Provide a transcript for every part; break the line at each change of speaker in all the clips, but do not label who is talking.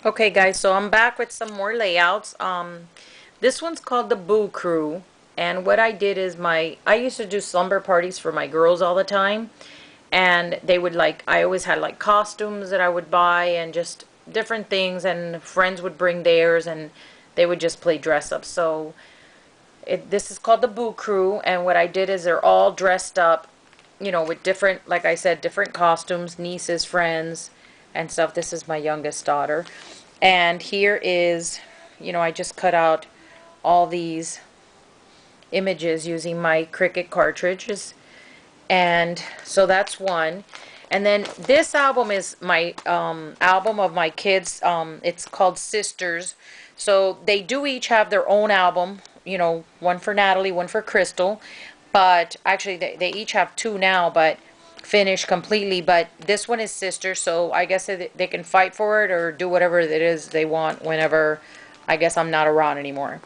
Okay, guys, so I'm back with some more layouts. This one's called the Boo Crew, and what I did is I used to do slumber parties for my girls all the time, and they would I always had like costumes that I would buy and just different things, and friends would bring theirs, and they would just play dress up. So this is called the Boo Crew, and what I did is they're all dressed up, with different, like I said, different costumes, nieces, friends, and stuff. This is my youngest daughter. And here is, I just cut out all these images using my Cricut cartridges. And so that's one. And then this album is my album of my kids. It's called Sisters. So they do each have their own album, one for Natalie, one for Crystal. But actually, they each have two now, but finished completely. But this one is Sisters, so I guess they can fight for it or do whatever it is they want whenever I guess I'm not around anymore.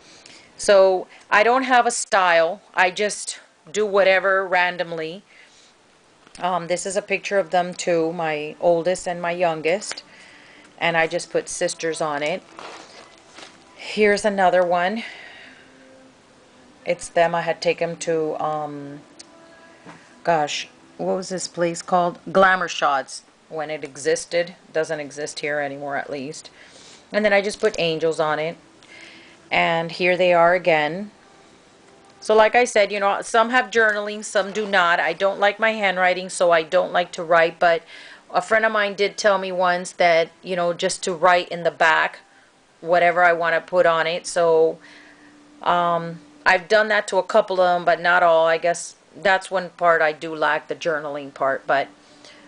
So I don't have a style. I just do whatever randomly. This is a picture of them too, my oldest and my youngest. And I just put sisters on it. Here's another one. It's them. I had taken them to, gosh, what was this place called? Glamour Shots, when it existed. Doesn't exist here anymore, at least. And then I just put angels on it. And here they are again. So like I said, some have journaling, some do not. I don't like my handwriting, so I don't like to write. But a friend of mine did tell me once that, just to write in the back whatever I want to put on it. So I've done that to a couple of them, but not all. I guess that's one part I do lack, the journaling part. But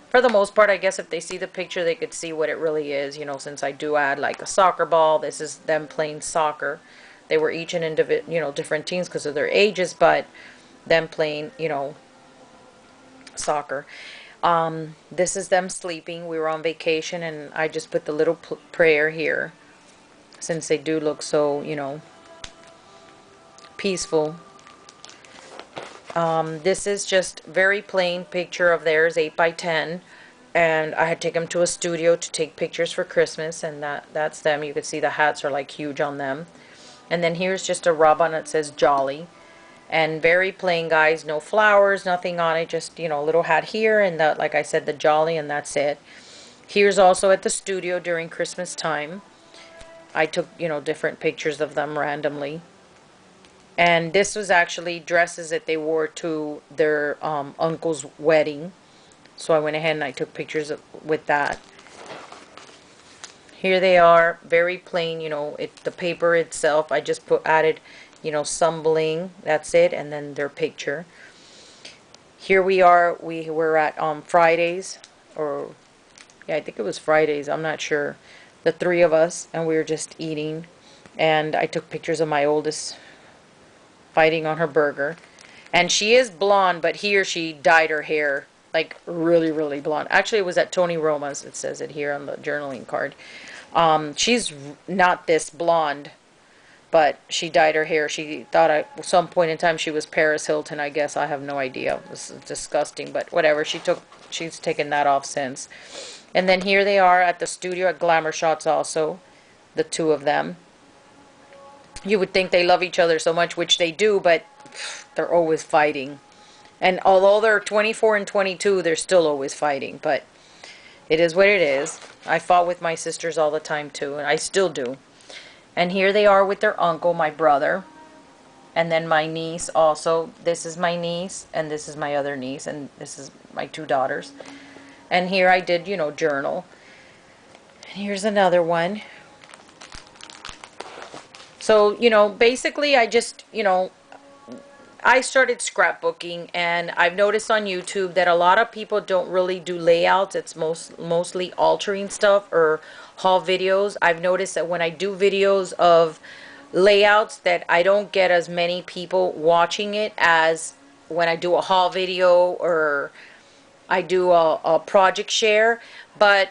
for the most part, I guess if they see the picture, they could see what it really is, since I do add like a soccer ball. This is them playing soccer. They were each in different teams because of their ages, but them playing, soccer. This is them sleeping. We were on vacation, and I just put the little prayer here since they do look so, peaceful. This is just very plain picture of theirs, 8 by 10. And I had taken them to a studio to take pictures for Christmas, and that's them. You can see the hats are like huge on them. And then here's just a rub on it, says Jolly. And very plain, guys. No flowers, nothing on it. Just, a little hat here, and like I said, the Jolly, and that's it. Here's also at the studio during Christmas time. I took, different pictures of them randomly. And this was actually dresses that they wore to their uncle's wedding. So I went ahead and I took pictures with that. Here they are, very plain, the paper itself. I just added, some bling. That's it, and then their picture. Here we are. We were at Fridays, or yeah, I think it was Fridays. I'm not sure. The three of us, and we were just eating. And I took pictures of my oldest fighting on her burger. And she is blonde, but here she dyed her hair like really, really blonde. Actually, it was at Tony Roma's. It says it here on the journaling card. She's not this blonde, but she dyed her hair. She thought at some point in time she was Paris Hilton, I guess. I have no idea. This is disgusting, but whatever. She's taken that off since. And then here they are at the studio at Glamour Shots also, the two of them. You would think they love each other so much, which they do, but they're always fighting. And although they're 24 and 22, they're still always fighting, but it is what it is. I fought with my sisters all the time too, and I still do. And here they are with their uncle, my brother. And then my niece also. This is my niece, and this is my other niece, and this is my two daughters. And here I did, journal. And here's another one. So, basically I just, I started scrapbooking, and I've noticed on YouTube that a lot of people don't really do layouts. It's mostly altering stuff or haul videos. I've noticed that when I do videos of layouts that I don't get as many people watching it as when I do a haul video or I do a project share. But,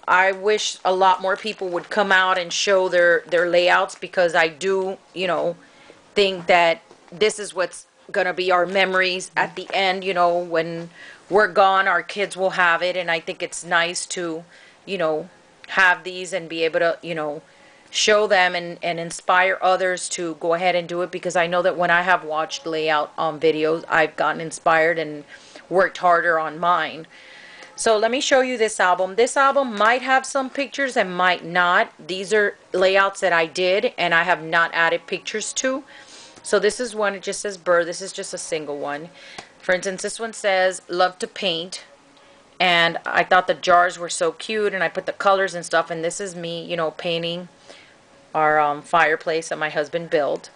I wish a lot more people would come out and show their layouts, because I do, think that this is what's going to be our memories at the end, when we're gone, our kids will have it. And I think it's nice to, have these and be able to, show them and inspire others to go ahead and do it, because I know that when I have watched layout videos, I've gotten inspired and worked harder on mine. So let me show you this album. This album might have some pictures and might not. These are layouts that I did and I have not added pictures to. So this is one, it just says Burr. This is just a single one. For instance, this one says Love to Paint. And I thought the jars were so cute, and I put the colors and stuff. And this is me, painting our fireplace that my husband built.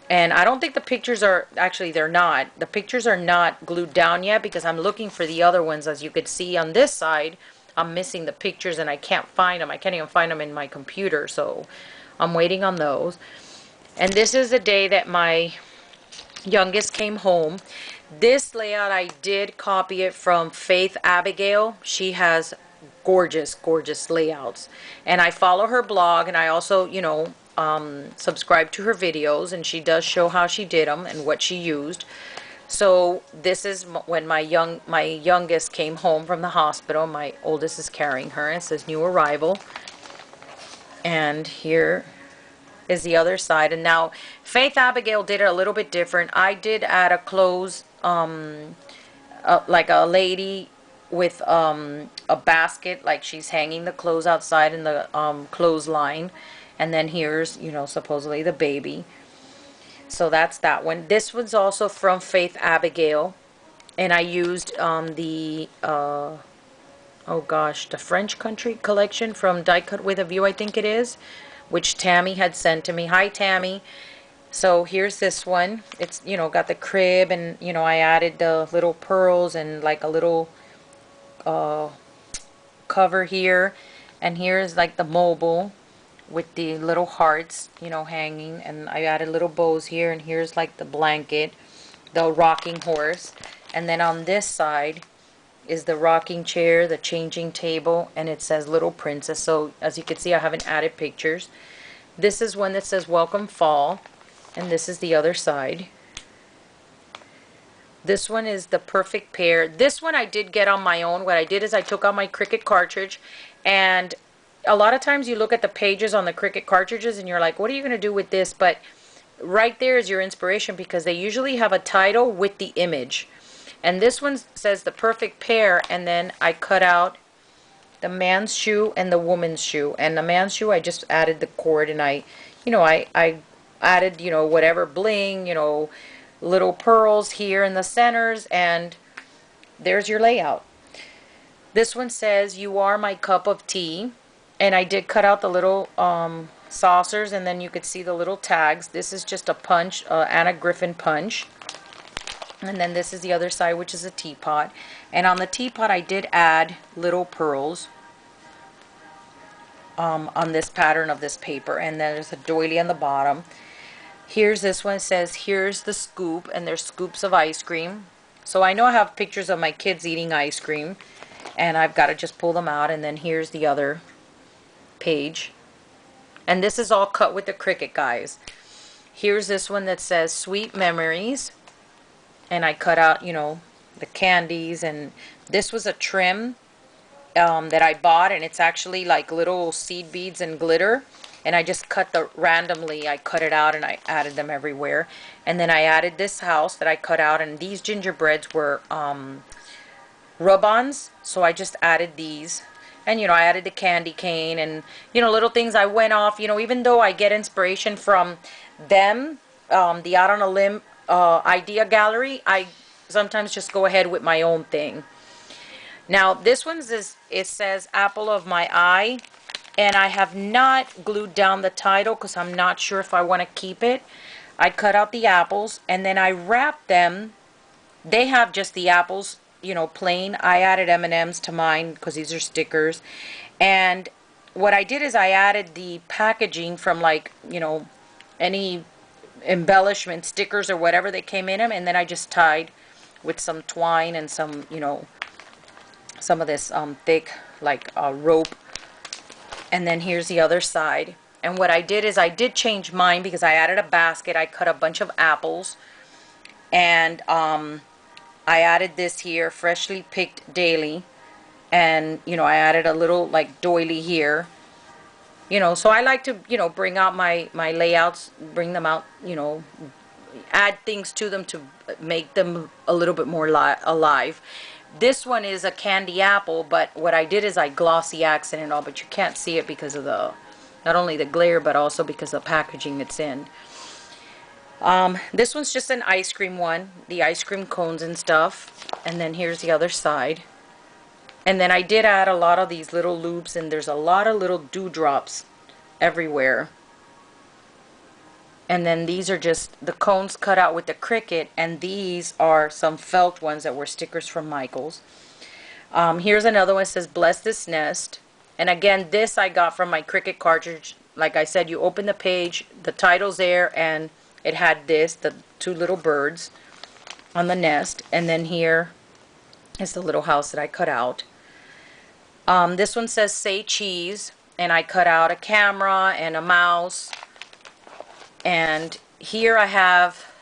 And I don't think the pictures are, actually they're not. The pictures are not glued down yet because I'm looking for the other ones. As you could see on this side, I'm missing the pictures and I can't find them. I can't even find them in my computer, so I'm waiting on those. And this is the day that my youngest came home. This layout, I did copy it from Faith Abigail. She has gorgeous, gorgeous layouts. And I follow her blog, and I also, subscribe to her videos, and she does show how she did them and what she used. So this is when my youngest came home from the hospital. My oldest is carrying her. It says new arrival. And here is the other side. And now Faith Abigail did it a little bit different. I did add a clothes, like a lady with a basket, like she's hanging the clothes outside in the clothesline. And then here's, supposedly the baby. So that's that one. This one's also from Faith Abigail. And I used the French Country collection from Die Cut with a View, I think it is, which Tammy had sent to me. Hi, Tammy. So here's this one. It's, got the crib, and, I added the little pearls and like a little cover here. And here's like the mobile with the little hearts, hanging. And I added little bows here. And here's like the blanket, the rocking horse. And then on this side is the rocking chair, the changing table, and it says Little Princess. So as you can see, I haven't added pictures. This is one that says Welcome Fall, and this is the other side. This one is the Perfect Pair. This one I did get on my own. What I did is I took out my Cricut cartridge, and a lot of times you look at the pages on the Cricut cartridges and you're like, what are you going to do with this? But right there is your inspiration, because they usually have a title with the image. And this one says The Perfect Pair, and then I cut out the man's shoe and the woman's shoe. And the man's shoe, I just added the cord, and I added, whatever bling, little pearls here in the centers, and there's your layout. This one says You Are My Cup of Tea, and I did cut out the little saucers, and then you could see the little tags. This is just a punch, Anna Griffin punch. And then this is the other side, which is a teapot. And on the teapot, I did add little pearls on this pattern of this paper. And then there's a doily on the bottom. Here's this one. It says, here's the scoop. And there's scoops of ice cream. So I know I have pictures of my kids eating ice cream. And I've got to just pull them out. And then here's the other page. And this is all cut with the Cricut, guys. Here's this one that says Sweet Memories. And I cut out, the candies. And this was a trim that I bought. And it's actually like little seed beads and glitter. And I just randomly, I cut it out and I added them everywhere. And then I added this house that I cut out. And these gingerbreads were rub-ons. So I just added these. And, I added the candy cane and, little things I went off. Even though I get inspiration from them, the Out on a Limb idea gallery, I sometimes just go ahead with my own thing. Now this one's it says Apple of My Eye, and I have not glued down the title because I'm not sure if I want to keep it. I cut out the apples and then I wrapped them. They have just the apples, plain. I added M&Ms to mine because these are stickers. And what I did is I added the packaging from any embellishment stickers or whatever that came in them, and then I just tied with some twine and some some of this thick rope. And then here's the other side. And what I did is I did change mine because I added a basket. I cut a bunch of apples, and I added this here, freshly picked daily, and I added a little doily here, You know, so I like to, you know, bring out my layouts, bring them out, you know, add things to them to make them a little bit more alive. This one is a candy apple, but what I did is I glossy accent and all, but you can't see it because of the, not only the glare, but also because of the packaging it's in. This one's just an ice cream one, the ice cream cones and stuff. And then here's the other side. And then I did add a lot of these little loops, and there's a lot of little dewdrops everywhere. And then these are just the cones cut out with the Cricut, and these are some felt ones that were stickers from Michaels. Here's another one that says Bless This Nest. And again, this I got from my Cricut cartridge. Like I said, you open the page, the title's there, and it had this, the two little birds on the nest. And then here is the little house that I cut out. This one says Say Cheese, and I cut out a camera and a mouse. And here I have,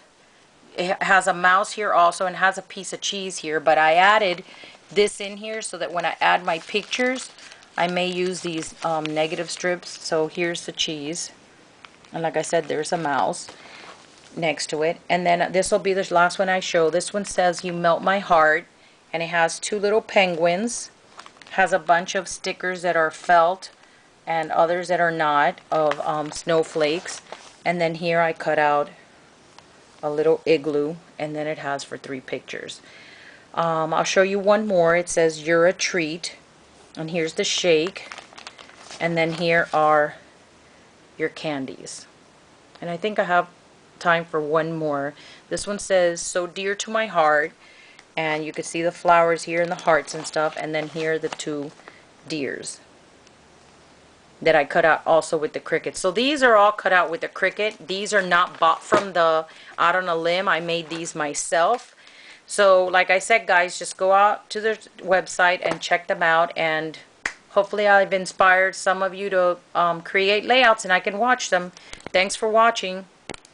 it has a mouse here also, and has a piece of cheese here, but I added this in here so that when I add my pictures, I may use these negative strips. So here's the cheese, and like I said, there's a mouse next to it. And then this will be the last one I show. This one says You Melt My Heart, and it has two little penguins, has a bunch of stickers that are felt and others that are not, of snowflakes. And then here I cut out a little igloo, and then it has for 3 pictures. I'll show you one more. It says You're a Treat, and here's the shake, and then here are your candies. And I think I have time for one more. This one says So Dear to My Heart, and you can see the flowers here and the hearts and stuff, and then here are the 2 deers that I cut out also with the Cricut. So these are all cut out with the Cricut. These are not bought from the Out on a Limb. I made these myself. So like I said, guys, just go out to their website and check them out, and hopefully I've inspired some of you to create layouts and I can watch them. Thanks for watching.